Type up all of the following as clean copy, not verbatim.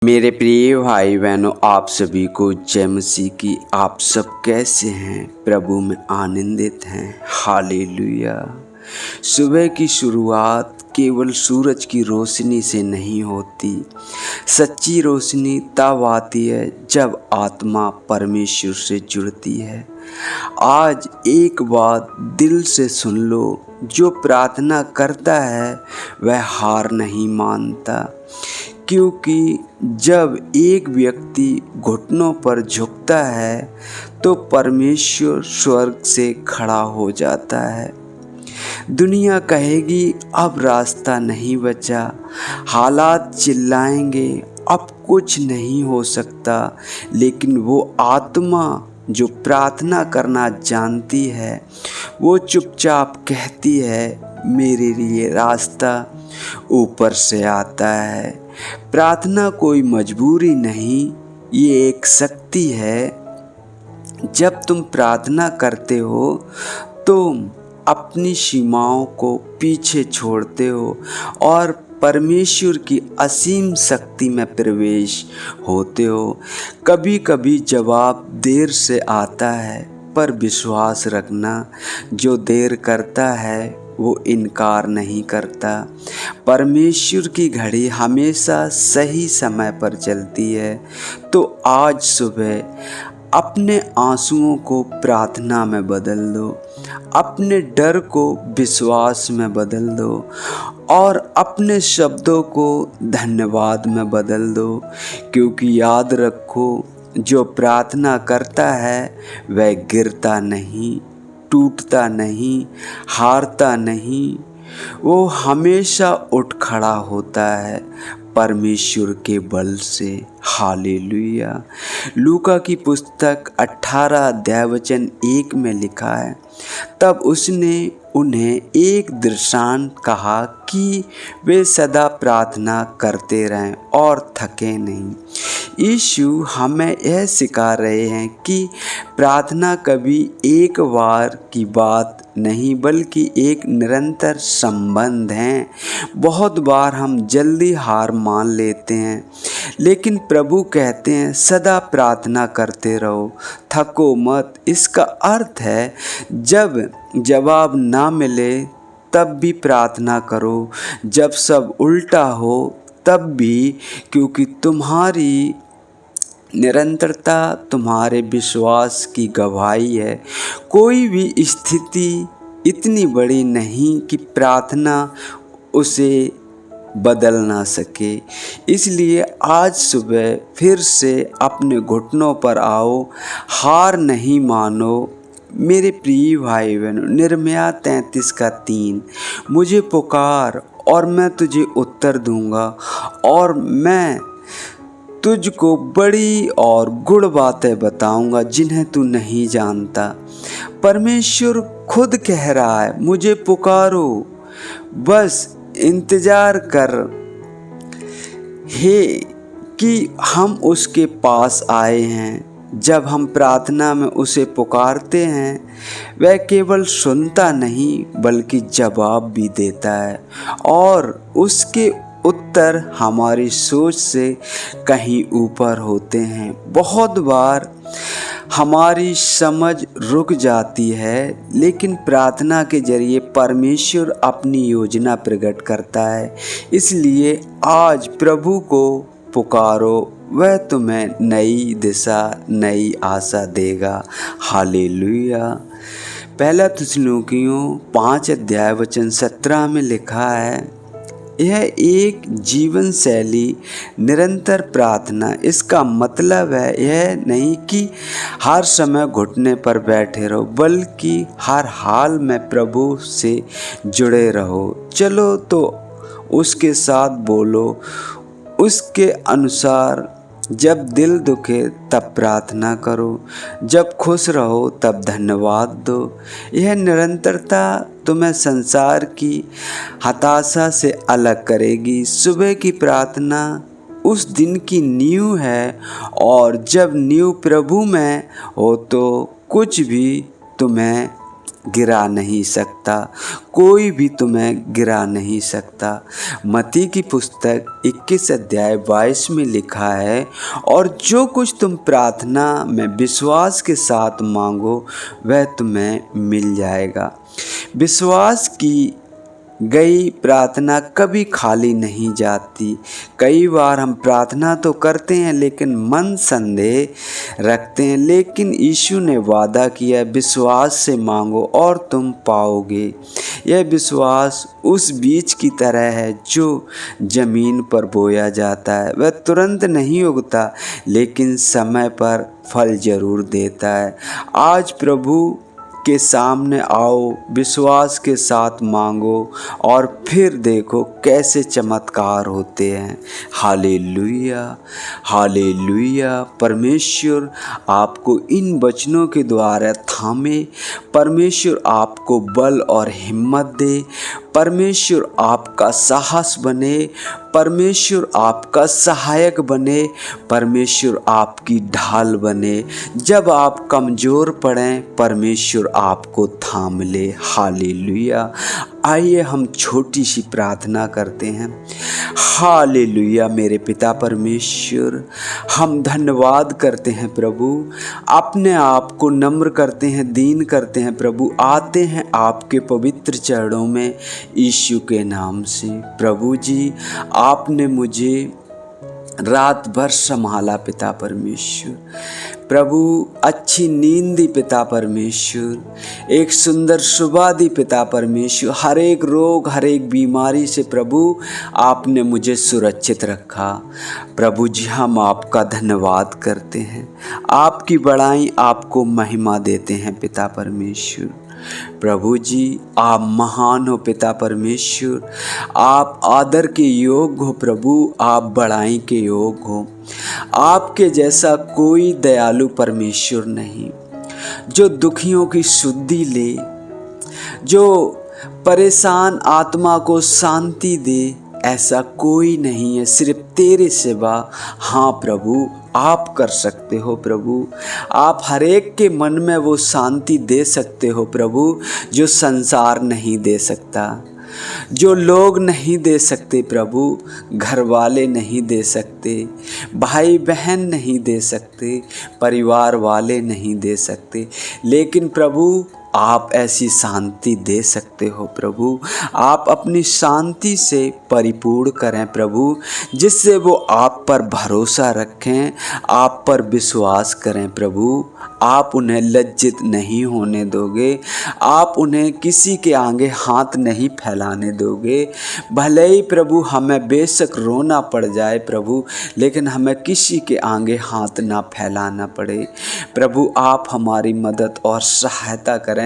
मेरे प्रिय भाई बहनों, आप सभी को जय मसीह की। आप सब कैसे हैं? प्रभु में आनंदित हैं। हालेलुया। सुबह की शुरुआत केवल सूरज की रोशनी से नहीं होती। सच्ची रोशनी तब आती है जब आत्मा परमेश्वर से जुड़ती है। आज एक बात दिल से सुन लो, जो प्रार्थना करता है वह हार नहीं मानता, क्योंकि जब एक व्यक्ति घुटनों पर झुकता है तो परमेश्वर स्वर्ग से खड़ा हो जाता है। दुनिया कहेगी अब रास्ता नहीं बचा, हालात चिल्लाएंगे अब कुछ नहीं हो सकता, लेकिन वो आत्मा जो प्रार्थना करना जानती है वो चुपचाप कहती है, मेरे लिए रास्ता ऊपर से आता है। प्रार्थना कोई मजबूरी नहीं, ये एक शक्ति है। जब तुम प्रार्थना करते हो तुम अपनी सीमाओं को पीछे छोड़ते हो और परमेश्वर की असीम शक्ति में प्रवेश होते हो। कभी कभी जवाब देर से आता है, पर विश्वास रखना, जो देर करता है वो इनकार नहीं करता। परमेश्वर की घड़ी हमेशा सही समय पर चलती है। तो आज सुबह अपने आंसुओं को प्रार्थना में बदल दो, अपने डर को विश्वास में बदल दो और अपने शब्दों को धन्यवाद में बदल दो, क्योंकि याद रखो, जो प्रार्थना करता है वह गिरता नहीं, टूटता नहीं, हारता नहीं, वो हमेशा उठ खड़ा होता है परमेश्वर के बल से। हालेलुया। लूका की पुस्तक 18 अध्याय वचन 1 में लिखा है, तब उसने उन्हें एक दृष्टांत कहा कि वे सदा प्रार्थना करते रहें और थके नहीं। यीशु हमें यह सिखा रहे हैं कि प्रार्थना कभी एक बार की बात नहीं, बल्कि एक निरंतर संबंध है। बहुत बार हम जल्दी हार मान लेते हैं, लेकिन प्रभु कहते हैं सदा प्रार्थना करते रहो, थको मत। इसका अर्थ है जब जवाब ना मिले तब भी प्रार्थना करो, जब सब उल्टा हो तब भी, क्योंकि तुम्हारी निरंतरता तुम्हारे विश्वास की गवाही है। कोई भी स्थिति इतनी बड़ी नहीं कि प्रार्थना उसे बदल ना सके। इसलिए आज सुबह फिर से अपने घुटनों पर आओ, हार नहीं मानो। मेरे प्रिय भाई बहनों, यिर्मयाह 33:3, मुझे पुकार और मैं तुझे उत्तर दूंगा और मैं तुझको बड़ी और गुड़ बातें बताऊंगा जिन्हें तू नहीं जानता। परमेश्वर खुद कह रहा है, मुझे पुकारो, बस इंतजार कर हे कि हम उसके पास आए हैं। जब हम प्रार्थना में उसे पुकारते हैं वह केवल सुनता नहीं बल्कि जवाब भी देता है, और उसके उत्तर हमारी सोच से कहीं ऊपर होते हैं। बहुत बार हमारी समझ रुक जाती है, लेकिन प्रार्थना के जरिए परमेश्वर अपनी योजना प्रकट करता है। इसलिए आज प्रभु को पुकारो, वह तुम्हें नई दिशा, नई आशा देगा। हालेलुया। पहला थिस्सलुनीकियों 5 अध्याय वचन 17 में लिखा है, यह एक जीवन शैली, निरंतर प्रार्थना। इसका मतलब है यह नहीं कि हर समय घुटने पर बैठे रहो, बल्कि हर हाल में प्रभु से जुड़े रहो। चलो तो उसके साथ बोलो, उसके अनुसार। जब दिल दुखे तब प्रार्थना करो, जब खुश रहो तब धन्यवाद दो। यह निरंतरता तुम्हें संसार की हताशा से अलग करेगी। सुबह की प्रार्थना उस दिन की नींव है, और जब नींव प्रभु में हो तो कुछ भी तुम्हें गिरा नहीं सकता, कोई भी तुम्हें गिरा नहीं सकता। मत्ती की पुस्तक 21 अध्याय 22 में लिखा है, और जो कुछ तुम प्रार्थना में विश्वास के साथ मांगो वह तुम्हें मिल जाएगा। विश्वास की गई प्रार्थना कभी खाली नहीं जाती। कई बार हम प्रार्थना तो करते हैं लेकिन मन संदेह रखते हैं, लेकिन यीशु ने वादा किया, विश्वास से मांगो और तुम पाओगे। यह विश्वास उस बीज की तरह है जो जमीन पर बोया जाता है। वह तुरंत नहीं उगता लेकिन समय पर फल जरूर देता है। आज प्रभु के सामने आओ, विश्वास के साथ मांगो और फिर देखो कैसे चमत्कार होते हैं। Hallelujah, hallelujah. परमेश्वर आपको इन वचनों के द्वारा थामे, परमेश्वर आपको बल और हिम्मत दे, परमेश्वर आपका साहस बने, परमेश्वर आपका सहायक बने, परमेश्वर आपकी ढाल बने। जब आप कमज़ोर पड़ें परमेश्वर आपको थाम ले। हालेलुया। आइए हम छोटी सी प्रार्थना करते हैं। हालेलुया। मेरे पिता परमेश्वर, हम धन्यवाद करते हैं प्रभु, अपने आप को नम्र करते हैं, दीन करते हैं प्रभु, आते हैं आपके पवित्र चरणों में यीशु के नाम से। प्रभु जी, आपने मुझे रात भर संभाला पिता परमेश्वर, प्रभु अच्छी नींद दी पिता परमेश्वर, एक सुंदर सुबह दी पिता परमेश्वर। हर एक रोग, हर एक बीमारी से प्रभु आपने मुझे सुरक्षित रखा। प्रभु जी, हम आपका धन्यवाद करते हैं, आपकी बड़ाई, आपको महिमा देते हैं पिता परमेश्वर। प्रभु जी, आप महान हो पिता परमेश्वर, आप आदर के योग्य हो प्रभु, आप बड़ाई के योग्य हो। आपके जैसा कोई दयालु परमेश्वर नहीं, जो दुखियों की शुद्धि ले, जो परेशान आत्मा को शांति दे, ऐसा कोई नहीं है, सिर्फ तेरे सिवा। हाँ प्रभु, आप कर सकते हो प्रभु, आप हर एक के मन में वो शांति दे सकते हो प्रभु जो संसार नहीं दे सकता, जो लोग नहीं दे सकते प्रभु, घर वाले नहीं दे सकते, भाई बहन नहीं दे सकते, परिवार वाले नहीं दे सकते, लेकिन प्रभु आप ऐसी शांति दे सकते हो प्रभु। आप अपनी शांति से परिपूर्ण करें प्रभु, जिससे वो आप पर भरोसा रखें, आप पर विश्वास करें प्रभु। आप उन्हें लज्जित नहीं होने दोगे, आप उन्हें किसी के आगे हाथ नहीं फैलाने दोगे। भले ही प्रभु हमें बेशक रोना पड़ जाए प्रभु, लेकिन हमें किसी के आगे हाथ ना फैलाना पड़े। प्रभु आप हमारी मदद और सहायता करें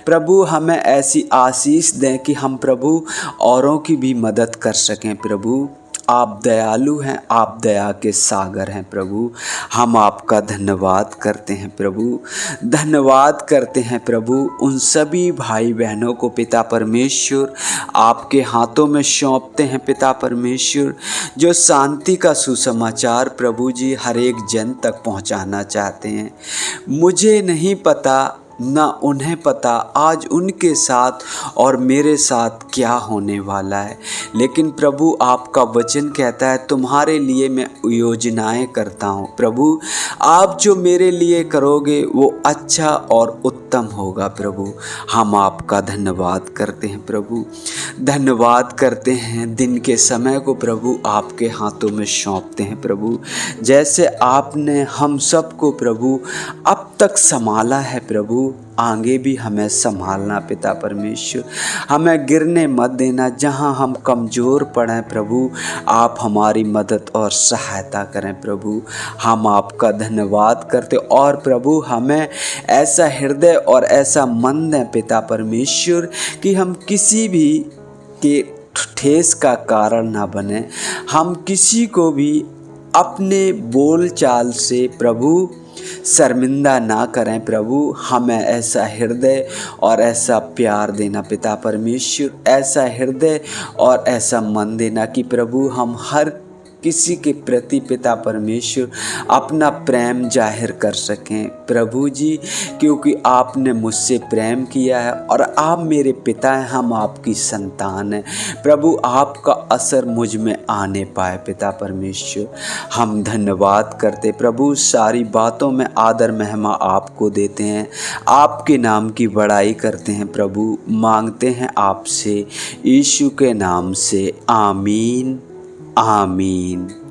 प्रभु, हमें ऐसी आशीष दें कि हम प्रभु औरों की भी मदद कर सकें प्रभु। आप दयालु हैं, आप दया के सागर हैं प्रभु। हम आपका धन्यवाद करते हैं प्रभु, धन्यवाद करते हैं प्रभु। उन सभी भाई बहनों को पिता परमेश्वर आपके हाथों में सौंपते हैं पिता परमेश्वर, जो शांति का सुसमाचार प्रभु जी हर एक जन तक पहुंचाना चाहते हैं। मुझे नहीं पता, ना उन्हें पता आज उनके साथ और मेरे साथ क्या होने वाला है, लेकिन प्रभु आपका वचन कहता है तुम्हारे लिए मैं योजनाएं करता हूँ। प्रभु आप जो मेरे लिए करोगे वो अच्छा और उत्तम होगा प्रभु। हम आपका धन्यवाद करते हैं प्रभु, धन्यवाद करते हैं। दिन के समय को प्रभु आपके हाथों में सौंपते हैं प्रभु, जैसे आपने हम सबको प्रभु अब तक संभाला है प्रभु, आगे भी हमें संभालना पिता परमेश्वर। हमें गिरने मत देना, जहां हम कमज़ोर पड़ें प्रभु आप हमारी मदद और सहायता करें प्रभु। हम आपका धन्यवाद करते और प्रभु हमें ऐसा हृदय और ऐसा मन दें पिता परमेश्वर कि हम किसी भी के ठेस का कारण ना बने, हम किसी को भी अपने बोल चाल से प्रभु शर्मिंदा ना करें प्रभु। हमें ऐसा हृदय और ऐसा प्यार देना पिता परमेश्वर, ऐसा हृदय और ऐसा मन देना कि प्रभु हम हर किसी के प्रति पिता परमेश्वर अपना प्रेम जाहिर कर सकें प्रभु जी, क्योंकि आपने मुझसे प्रेम किया है और आप मेरे पिता हैं, हम आपकी संतान हैं प्रभु। आपका असर मुझ में आने पाए पिता परमेश्वर। हम धन्यवाद करते प्रभु, सारी बातों में आदर महिमा आपको देते हैं, आपके नाम की बड़ाई करते हैं प्रभु। मांगते हैं आपसे यीशु के नाम से, आमीन आमीन।